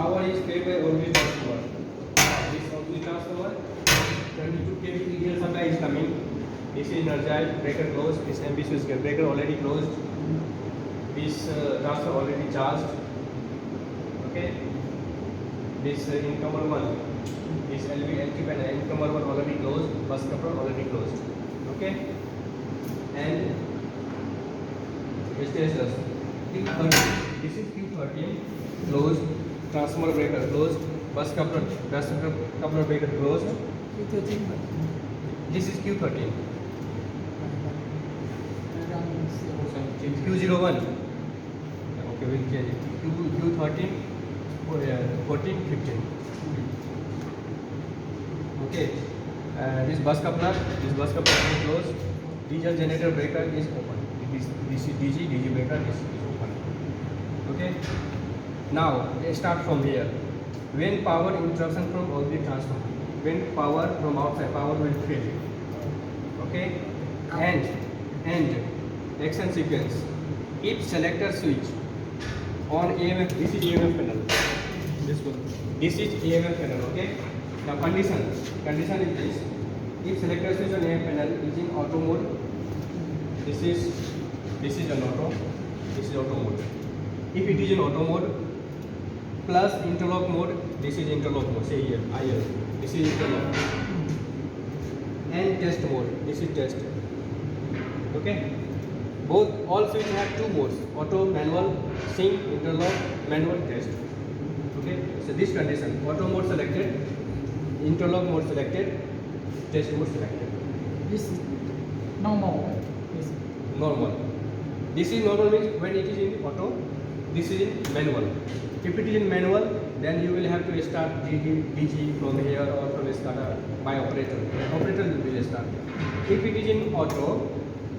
power is paid by auxiliary transformer. This auxiliary transformer, 22 kV ideal supply is coming. This is energized, breaker closed. This MB switch breaker already closed. This transformer already charged. Okay. This incomer one, this LV LT panel incomer one already closed. Bus coupler already closed. Okay. And this is Q13 closed. Transformer breaker closed. Bus coupler breaker closed. This is Q13. Q01. Okay, we'll change it. Q13, 14, 15. Okay. This bus coupler is closed. Diesel generator breaker is open. This DG breaker is open. Okay. Now let's start from here. When power interruption from auxiliary transformer, when power from outside, power will fail. Okay. And action sequence. If selector switch on EMF, this is EMF panel. This one. This is EMF panel. Okay. Now condition is this. If selector switch on EMF panel is in auto mode, this is an auto. This is auto mode. If it is in auto mode plus interlock mode, this is interlock mode. Say here, IL. This is interlock. And test mode. This is test. Okay. All switches have two modes: auto, manual, sync, interlock, manual, test. Okay. So this condition: auto mode selected, interlock mode selected, test mode selected. This is normal. Normal. This is normal means when it is in auto. This is in manual. If it is in manual, then you will have to start DG from here or from SCADA by operator. Operator will start. If it is in auto,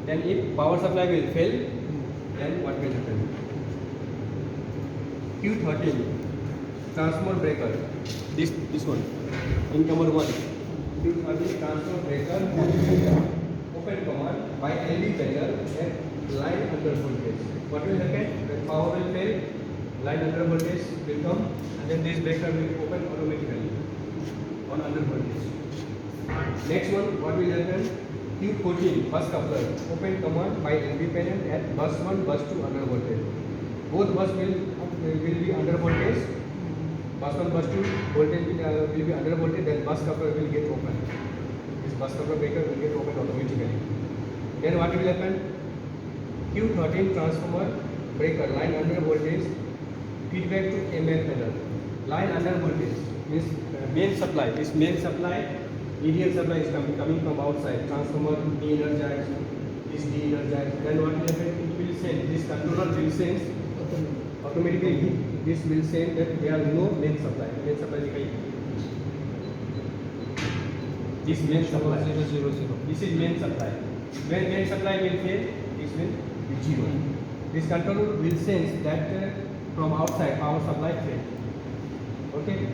then if power supply will fail, then what will happen? Q13 transformer breaker. This one. Incomer 1. Q13 transformer breaker. Open command by LV panel at line under voltage. What will happen? When power will fail, line under voltage will come, and then this breaker will open automatically on under voltage. Next one, what will happen? Q14 bus coupler. Open command by LV panel at bus 1, bus 2 under voltage. Both bus will be under voltage. Bus 1, bus 2 voltage will be under voltage. Then bus coupler will get open. This bus coupler breaker will get open automatically. Then what will happen? Q13 transformer breaker line under voltage. Feedback to MF panel. Line under voltage means main supply. This main supply, ideal supply is coming from outside. Transformer de-energized, this de-energized. Then what will happen? It will send, this controller will sense automatically. This will send that there is no main supply. Main supply is this main supply. 000. This is main supply. When main supply will fail, this will be 0. This controller will sense that from outside power supply fail. Okay.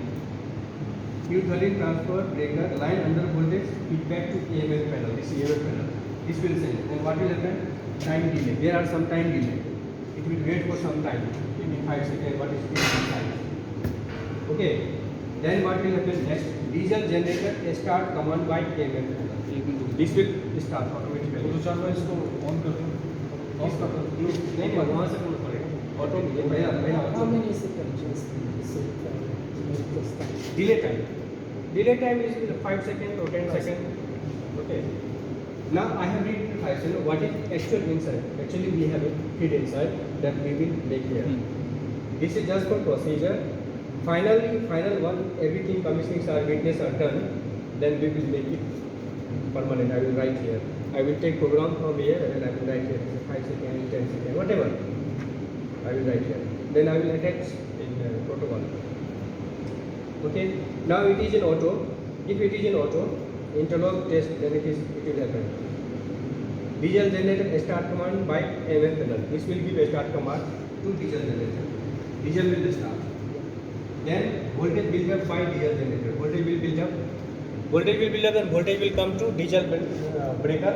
Q13 transfer breaker line under voltage feedback to EMF panel. This EMF panel. This will send. And what will happen? Time delay. There are some time delay. It will wait for some time. Maybe 5 seconds. What is time? Okay. Then what will happen next? Diesel generator start command by EMF panel. This will start automatically. तो चार बार इसको on कर दो. Of कर दो. नहीं वहाँ से करना पड़ेगा. Auto How many seconds? delay time. Delay time is 5 seconds or 10 seconds. Okay. Now I have read 5 seconds. What is actual inside? Actually we have a feed inside that we will make here. This is just for procedure. Final one, everything commissioning are witness are done. Then we will make it permanent. I will write here. I will take program from here and I will write here 5 seconds, 10 seconds, whatever. I will write here. Then I will attach in protocol. Okay. Now it is in auto. If it is in auto, interlock test, then it will happen. Diesel generator start command by MF panel. This will give a start command to diesel generator. Diesel will start. Then voltage build up by diesel generator. Voltage will build up. Voltage will build up and voltage will come to diesel breaker,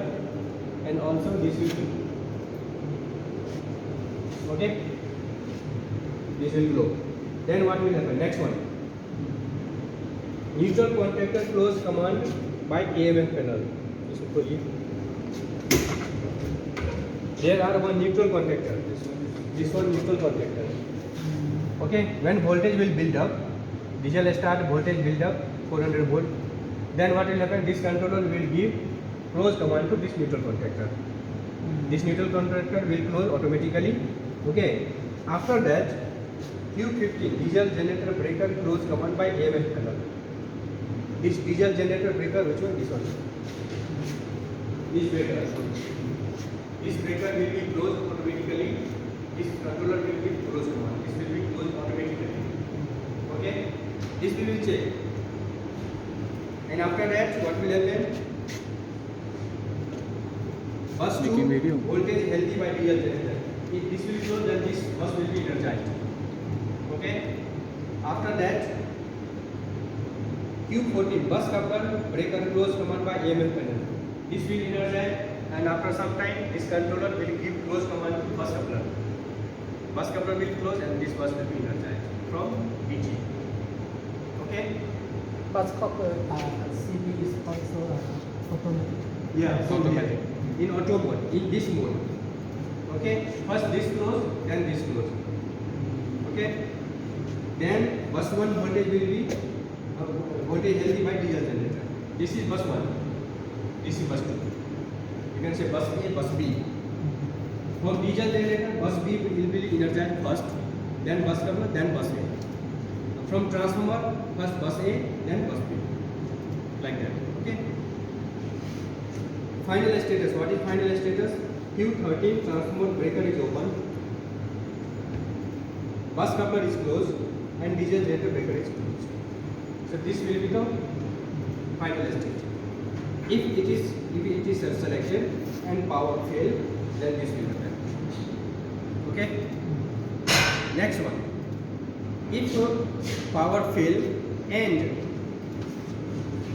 and also this will be okay. This will glow. Then what will happen? Next one. Neutral contactor close command by AMF panel. There are one neutral contactor. This one neutral contactor. Okay. When voltage will build up, diesel start voltage build up 400 volt. Then what will happen? This controller will give close command to this neutral contactor. This neutral contactor will close automatically. Okay. After that, Q15 diesel generator breaker close command by AMF panel. This diesel generator breaker, which one? This one. This breaker. This breaker will be closed automatically. This controller will be closed command. This will be closed automatically. Okay. This we will check. And after that, what will happen? Bus 2 voltage healthy by diesel generator. If this will close, then this bus will be energized. Okay. After that, Q14 bus coupler breaker close command by AMF panel. This will energize, and after some time, this controller will give close command to bus coupler. Bus coupler will close, and this bus will be energized from BG. Okay. Bus coupler CD is also automatic. Yeah, automatic. In auto mode, in this mode. Okay. First this close, then this close. Okay. Then bus 1 voltage will be voltage healthy by diesel generator. This is bus 1. This is bus 2. You can say bus A, bus B. For diesel generator, bus B will be energized first, then bus coupler, then bus A. From transformer, first bus A, then bus B. Like that. Okay. Final status. What is final status? Q13 transformer breaker is open. Bus coupler is closed, and diesel generator breaker is closed. So this will be the final state. If it is a selection and power fail, then this will happen. Okay. Next one. If power fail and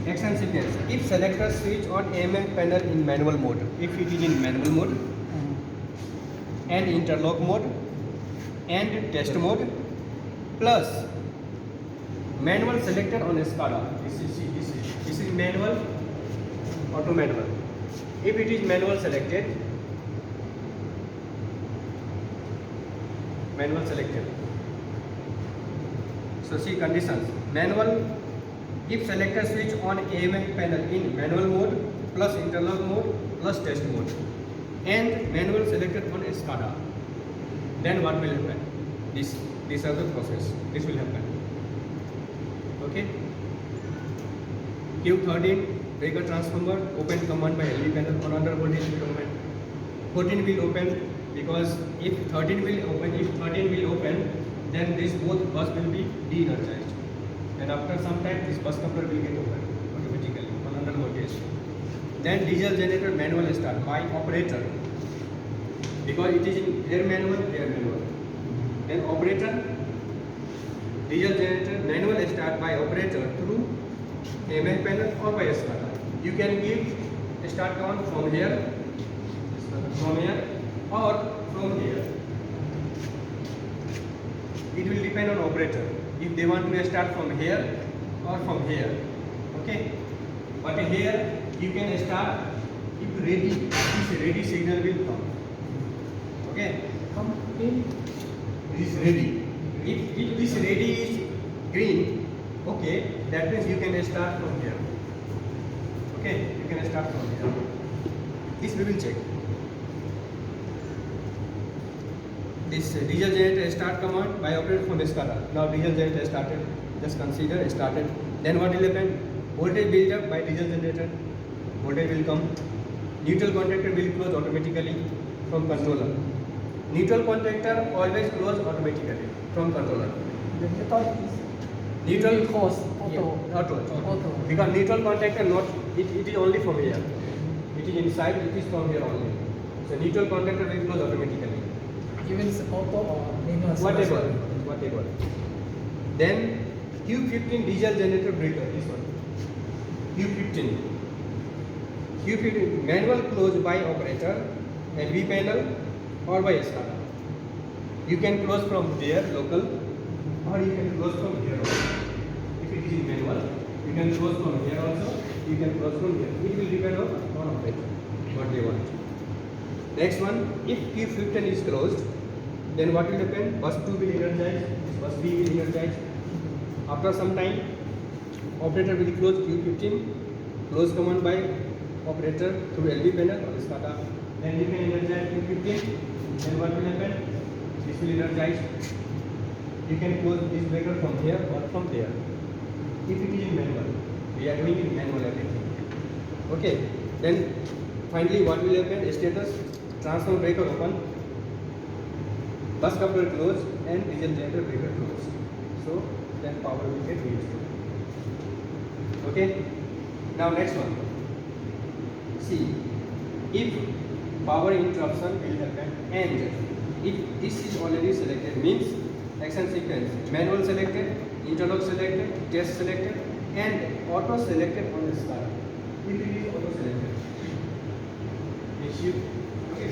action sequence. If selector switch on AMF panel in manual mode. If it is in manual mode and interlock mode and test mode plus manual selector on a SCADA. This is manual, auto manual. If it is manual selected, so see conditions. Manual, if selector switch on AMF panel in manual mode plus interlock mode plus test mode and manual selected on a SCADA, then what will happen? These are the process. This will happen. Okay. Q13 breaker transformer open command by LV panel on under voltage will open. 14 will open because if 13 will open, then this both bus will be de-energized. And after some time, this bus coupler will get open automatically on under voltage. Then diesel generator manual start by operator because it is in their manual. Then operator, diesel generator manual start by operator through AMF panel or by SCADA. You can give a start command from here or from here. It will depend on operator if they want to start from here or from here. Okay. But here you can start if ready. This ready signal will come. Okay. Come in. This is ready. If this ready is green, okay, that means you can start from here. Okay, you can start from here. This we will check. This diesel generator start command by operator from SCADA. Now diesel generator started. Just consider started. Then what will happen? Voltage build up by diesel generator. Voltage will come. Neutral contactor will close automatically from controller. Neutral contactor always close automatically from controller. The method is Neutral close auto. auto. Because neutral contactor not it is only from here. It is inside. It is from here only. So neutral contactor will close automatically. Even it's auto or manual. Whatever. Then Q15 diesel generator breaker. This one. Q15 manual closed by operator, LV panel or by SCADA. You can close from there local or you can close from here also. If it is in manual, you can close from here also, you can close from here. It will depend on non-operator, what they want. Next one, if Q15 is closed, then what will happen? Bus 2 will energize, bus B will energize. After some time, operator will close Q15, close command by operator through LV panel or SCADA. Then you can energize Q15. Then what will happen? This will energize. You can close this breaker from here or from there. If it is in manual, we are doing in manual everything. Okay. Then finally, what will happen? Status: transformer breaker open, bus coupler close, and diesel generator breaker close. So then power will get restored. Okay. Now next one. See, if power interruption will happen and if this is already selected, means action sequence manual selected, interlock selected, test selected, and auto selected on the start. If it is auto selected, okay,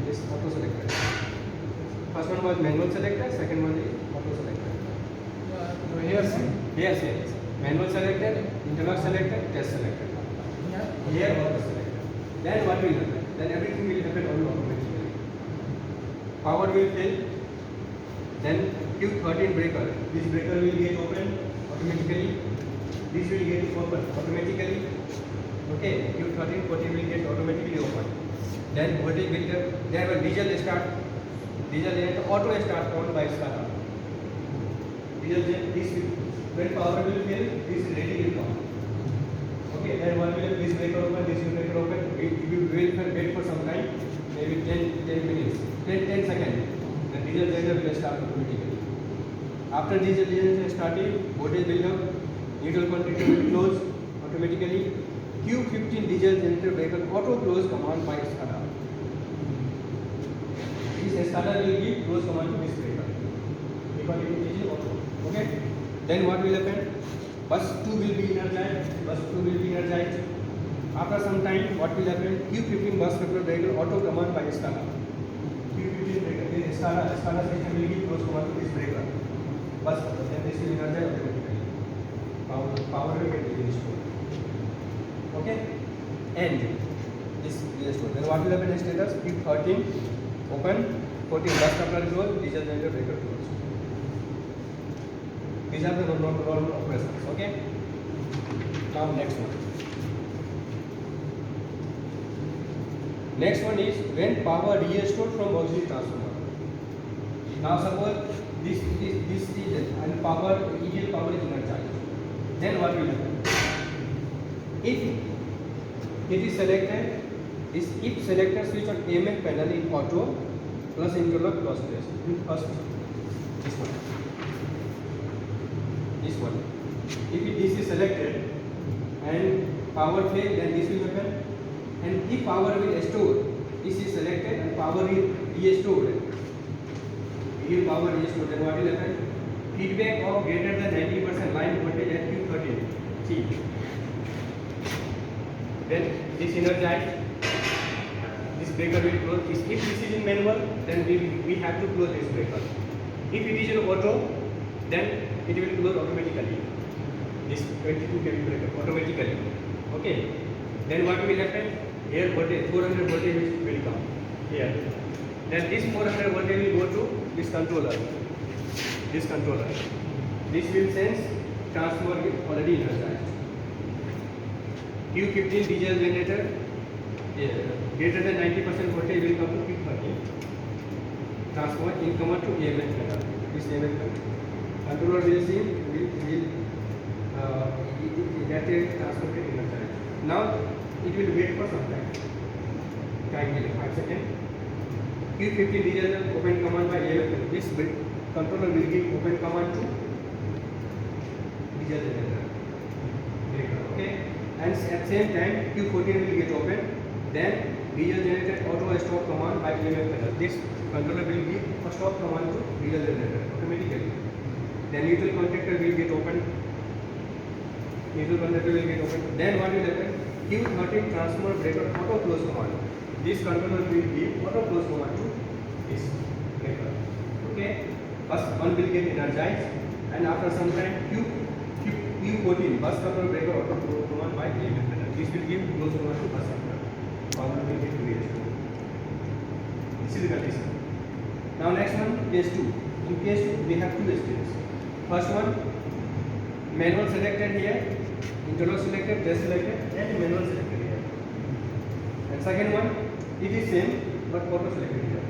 this auto selected. First one was manual selected, second one is auto selected. Yes, yes. Manual selected, interlock selected, test selected. Here auto selected. Then what will happen? Then everything will happen automatically. Power will fail. Then Q13 breaker. This breaker will get open automatically. This will get open automatically. Okay, Q13, 14 will get automatically open. Then voltage will there will diesel start. Diesel generator auto start on by SCADA. This will, when power will fail, this ready will come. Okay, then what will this breaker open, this will breaker open. We will wait for some time, maybe 10 minutes, 10 seconds. Then diesel generator will start automatically. After diesel generator starting, voltage will come, neutral contactor will close automatically. Q15 diesel generator breaker auto close command by SCADA. This SCADA will give close command to this breaker because it is auto. Okay. Then what will happen? Bus 2 will be energized. Bus 2 will be energized. After some time, what will happen? Q15 bus coupler breaker auto command by SCADA. Q15 breaker. Then SCADA system will give close command to this breaker. Bus coupler. Then this will energize automatically. Power will get restored. Okay. And this restored. Then what will happen? Status Q13 open, 14 bus coupler close, diesel generator breaker close. These are the normal operations. Okay. Now next one. Next one is when power restored from auxiliary transformer. Now suppose this is and power EDL power is energized. Then what will happen? If it is selected, is if selected switch on AMF panel in auto plus interlock plus test. First this one. This one. If this is selected and power fail, then this will happen. And if power will store, this is selected and power is restored. If power restored, then what will happen? Feedback of greater than 90% line voltage at Q13. See. Then this energized. This breaker will close. If this is in manual, then we have to close this breaker. If it is in auto, then it will close automatically. This 22 kV breaker automatically. Okay. Then what will happen? Here voltage 400 voltage will come here. Then this 400 voltage will go to this controller. This controller. This will sense transformer already energized. Q15 diesel generator greater than 90% voltage will come to Q13. Transformer in command to AMF panel. This AMF panel. Controller will see that transformer is energized. Now it will wait for some time. Time will 5 seconds. Q15 diesel open command by AMF panel. This controller will give open command to diesel generator. Okay. And at same time Q14 will get open. Then diesel generator auto stop command by AMF panel. This controller will give a stop command to diesel generator automatically. Then neutral contactor will get open. Neutral contactor will get open. Then what will happen? Q13 transformer breaker auto close command. This controller will give auto close command to this breaker. Okay. First one will get energized. and after some time Q14 bus coupler breaker auto command by AMF method. This will give close command to bus coupler. Power will get creation. This is the condition. Now next one, case 2. In case 2 we have two stages. First one, manual selected here, interlock selected, dash selected, and manual selected here. And second one, it is same but auto selected here.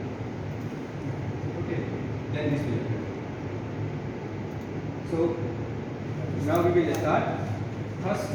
Okay, then this will happen. So now we will start. First